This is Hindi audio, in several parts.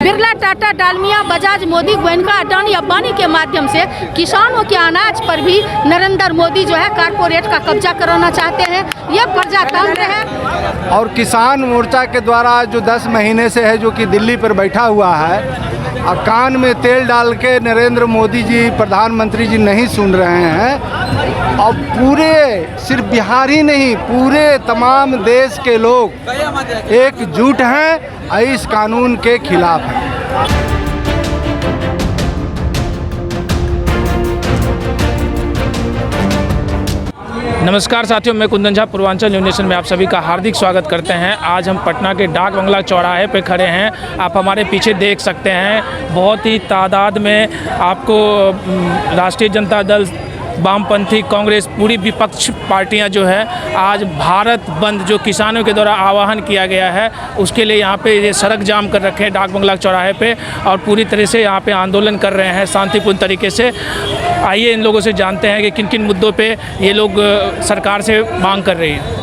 बिरला, टाटा, डालमिया, बजाज, मोदी, गोयनका, अडानी, अंबानी के माध्यम से किसानों के अनाज पर भी नरेंद्र मोदी जो है कारपोरेट का कब्जा कराना चाहते हैं। ये प्रजातंत्र है। और किसान मोर्चा के द्वारा जो 10 महीने से है जो कि दिल्ली पर बैठा हुआ है और कान में तेल डाल के नरेंद्र मोदी जी प्रधानमंत्री जी नहीं सुन रहे हैं। और पूरे सिर्फ बिहार ही नहीं, पूरे तमाम देश के लोग एकजुट हैं और इस कानून के खिलाफ हैं। नमस्कार साथियों, मैं कुंदन झा पूर्वांचल न्यूज़ नेशन में आप सभी का हार्दिक स्वागत करते हैं। आज हम पटना के डाक बंगला चौराहे पे खड़े हैं। आप हमारे पीछे देख सकते हैं, बहुत ही तादाद में आपको राष्ट्रीय जनता दल, वामपंथी, कांग्रेस, पूरी विपक्ष पार्टियां जो है आज भारत बंद जो किसानों के द्वारा आह्वान किया गया है उसके लिए यहाँ पे ये सड़क जाम कर रखे हैं डाक बंगला चौराहे पे और पूरी तरह से यहाँ पे आंदोलन कर रहे हैं शांतिपूर्ण तरीके से। आइए इन लोगों से जानते हैं कि किन किन मुद्दों पे ये लोग सरकार से मांग कर रहे हैं।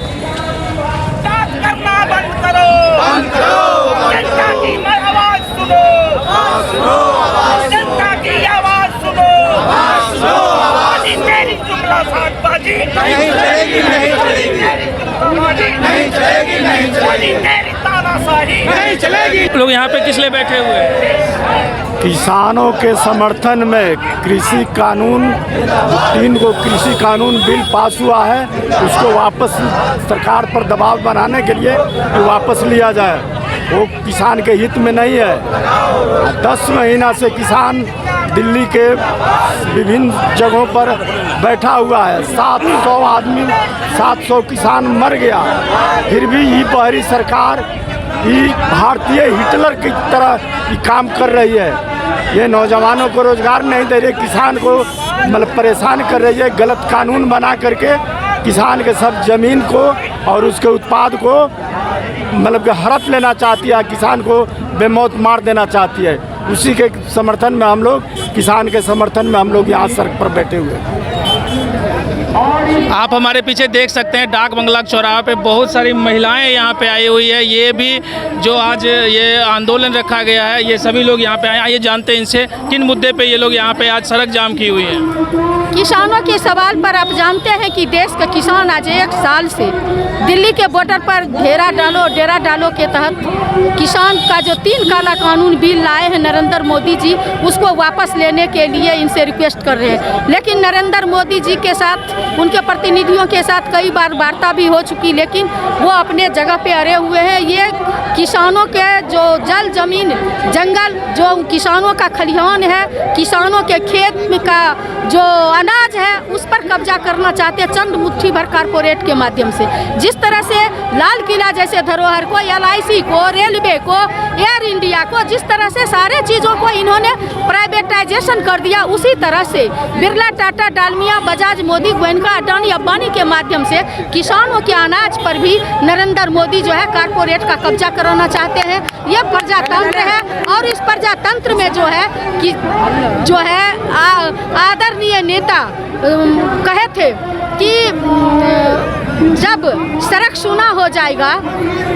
लोग यहाँ पे किस लिए बैठे हुए हैं? किसानों के समर्थन में कृषि कानून 3 को कृषि कानून बिल पास हुआ है, उसको वापस सरकार पर दबाव बनाने के लिए कि वापस लिया जाए। वो किसान के हित में नहीं है। 10 महीना से किसान दिल्ली के विभिन्न जगहों पर बैठा हुआ है। 700 आदमी, 700 किसान मर गया। फिर भी ये पहली सरकार ये भारतीय हिटलर की तरह ये काम कर रही है। ये नौजवानों को रोजगार नहीं दे रही, किसान को मतलब परेशान कर रही है। गलत कानून बना करके किसान के सब जमीन को और उसके उत्पाद को मतलब कि हड़प लेना चाहती है, किसान को बेमौत मार देना चाहती है। उसी के समर्थन में हम लोग, किसान के समर्थन में हम लोग यहाँ सड़क पर बैठे हुए हैं। आप हमारे पीछे देख सकते हैं डाक बंगला चौराहा पे बहुत सारी महिलाएं यहाँ पे आई हुई है। ये भी जो आज ये आंदोलन रखा गया है, ये सभी लोग यहाँ पे आए। आइए जानते हैं इनसे किन मुद्दे पे ये लोग यहाँ पे आज सड़क जाम की हुई है। किसानों के सवाल पर आप जानते हैं कि देश का किसान आज 1 साल से दिल्ली के बॉर्डर पर डेरा डालो के तहत किसान का जो 3 काला कानून बिल लाए हैं नरेंद्र मोदी जी, उसको वापस लेने के लिए इनसे रिक्वेस्ट कर रहे हैं। लेकिन नरेंद्र मोदी जी के साथ, उनके प्रतिनिधियों के साथ कई बार वार्ता भी हो चुकी, लेकिन वो अपने जगह पे अड़े हुए हैं। ये किसानों के जो जल, जमीन, जंगल, जो किसानों का खलिहान है, किसानों के खेत का जो अनाज है, उस पर कब्जा करना चाहते हैं चंद मुट्ठी भर कारपोरेट के माध्यम से। जिस तरह से लाल किला जैसे धरोहर को, LIC को, रेलवे को, एयर इंडिया को, जिस तरह से सारे चीज़ों को इन्होंने प्राइवेटाइजेशन कर दिया, उसी तरह से बिरला, टाटा, डालमिया, बजाज, मोदी, गोयनका, अडानी, अंबानी के माध्यम से किसानों के अनाज पर भी नरेंद्र मोदी जो है कारपोरेट का कब्जा कराना चाहते हैं। ये प्रजातंत्र है और इस प्रजातंत्र में जो है कि जो है आदरणीय नेता कहे थे कि जब सड़क सूना हो जाएगा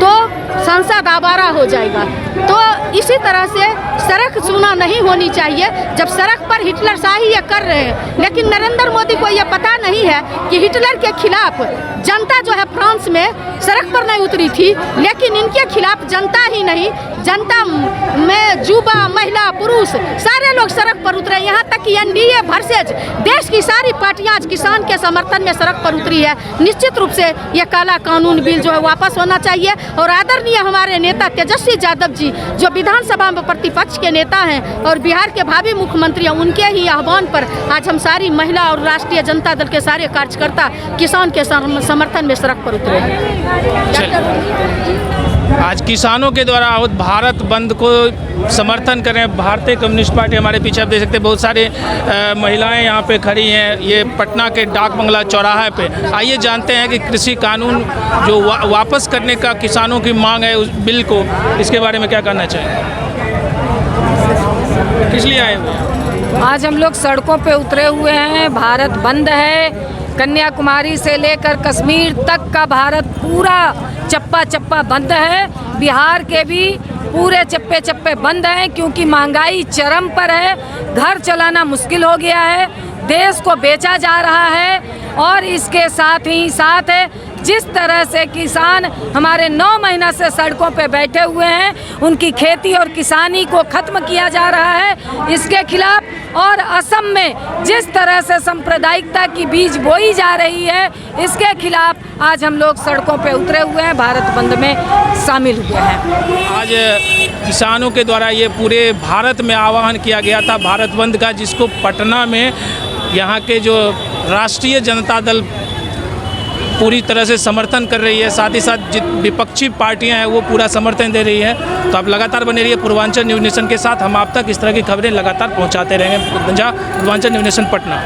तो संसद आवारा हो जाएगा। तो इसी तरह से सड़क सूना नहीं होनी चाहिए। जब सड़क पर हिटलर शाही ये कर रहे हैं, लेकिन नरेंद्र मोदी को ये पता नहीं है कि हिटलर के खिलाफ जनता जो है फ्रांस में सड़क पर नहीं उतरी थी, लेकिन इनके खिलाफ जनता ही नहीं, जनता में युवा, महिला, पुरुष सारे लोग सड़क पर उतरे। यहाँ तक कि NDA वर्सेज देश की सारी पार्टियां आज किसान के समर्थन में सड़क पर उतरी है। निश्चित रूप से ये काला कानून बिल जो है वापस होना चाहिए और आदरणीय हमारे नेता तेजस्वी यादव जी जो विधानसभा में प्रतिपक्ष के नेता हैं और बिहार के भावी मुख्यमंत्री हैं, उनके ही आह्वान पर आज हम सारी महिला और राष्ट्रीय जनता दल के सारे कार्यकर्ता किसान के समर्थन में सड़क पर उतरे हैं। आज किसानों के द्वारा भारत बंद को समर्थन करें। भारतीय कम्युनिस्ट पार्टी हमारे पीछे आप देख सकते हैं, बहुत सारे महिलाएं यहाँ पे खड़ी हैं, ये पटना के डाक बंगला चौराहे पे। आइए जानते हैं कि कृषि कानून जो वापस करने का किसानों की मांग है उस बिल को, इसके बारे में क्या कहना चाहिए। किस लिए आए हुए हैं? आज हम लोग सड़कों पे उतरे हुए हैं। भारत बंद है। कन्याकुमारी से लेकर कश्मीर तक का भारत पूरा चप्पा चप्पा बंद है। बिहार के भी पूरे चप्पे चप्पे बंद हैं, क्योंकि महंगाई चरम पर है, घर चलाना मुश्किल हो गया है, देश को बेचा जा रहा है। और इसके साथ ही साथ जिस तरह से किसान हमारे 9 महीना से सड़कों पे बैठे हुए हैं, उनकी खेती और किसानी को ख़त्म किया जा रहा है, इसके खिलाफ। और असम में जिस तरह से सांप्रदायिकता की बीज बोई जा रही है, इसके खिलाफ आज हम लोग सड़कों पे उतरे हुए हैं, भारत बंद में शामिल हुए हैं। आज किसानों के द्वारा ये पूरे भारत में आह्वान किया गया था भारत बंद का, जिसको पटना में यहाँ के जो राष्ट्रीय जनता दल पूरी तरह से समर्थन कर रही है, साथ ही साथ विपक्षी पार्टियां हैं वो पूरा समर्थन दे रही है। तो आप लगातार बने रहिए पूर्वांचल न्यूज़ नेशन के साथ, हम आप तक इस तरह की खबरें लगातार पहुंचाते रहेंगे। Purvanchal news nation Patna.